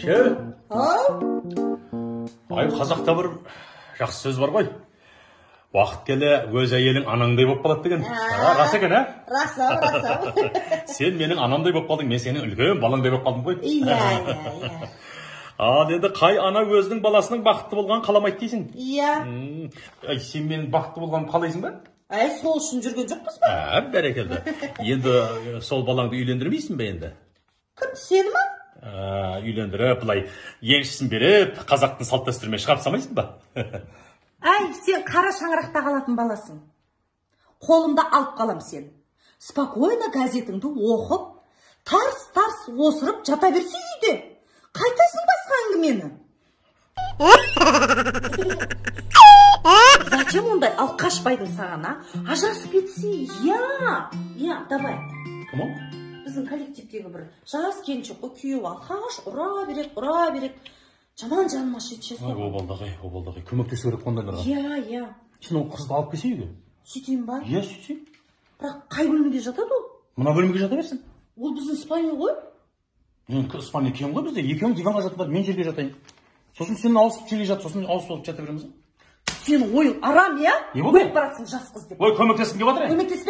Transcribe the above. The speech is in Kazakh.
Ше, ай қазақта бір жақсы сөз бар ғой. Уақыт келе өз әйелің анаңдай болып қалады деген. Рас екен, ә? Рас. Сен менің анамдай болып қалдың, мен сенің үлкен балаңдай болып қалдым ғой. Иә. Ал енді қай ана өзінің баласының бақытты болғанын қаламайды дейсің? Иә. Сен менің бақытты болғанымды қалайсың ба? Сол үшін жүрген жоқпыз ба? Бәрекелді. Енді сол балаңды үйлендірмейсің бе енді? Кім, сені ма? Үйлендіріп, бұлай еншісін беріп, қазақтың салт дәстүрімен шығарып салмайсың ба? Сен қара шаңырақта қалатын баласың. Қолымда алып қалам сен. Спокойно газетіңді оқып, тарс-тарс осырып жата берсе үйде. Қайтасың басқа әңгімені? Зачем ондай? Ал қашпайдың саған, ажырасып кетсе? Я, давай. Кім ол? Біздің коллективтегі бір жас келіншек қой, күйеуі алқаш ұра береді. Жаман жаныма шетшесі. Обалдағай. Көмектесу керек қондайларға. Иә. Сен ол қызды алып келсе үйге? Сөйтейін ба? Иә, сөйтсең. Бірақ қай бөлмеде жатады ол? Мына бөлмеге жата берсін. Ол біздің спальня ғой. Спальня кең ғой бізде. Екеуің диванға жатып, мен жерге жатайын. Сосын сен ауысып жерге жат, сосын ауысып жата береміз. Сенің ойың арам, иә? Не болды? Өліп барасың жас қыз деп. Ой, көмектескім келіп жатыр. Көмектеспе.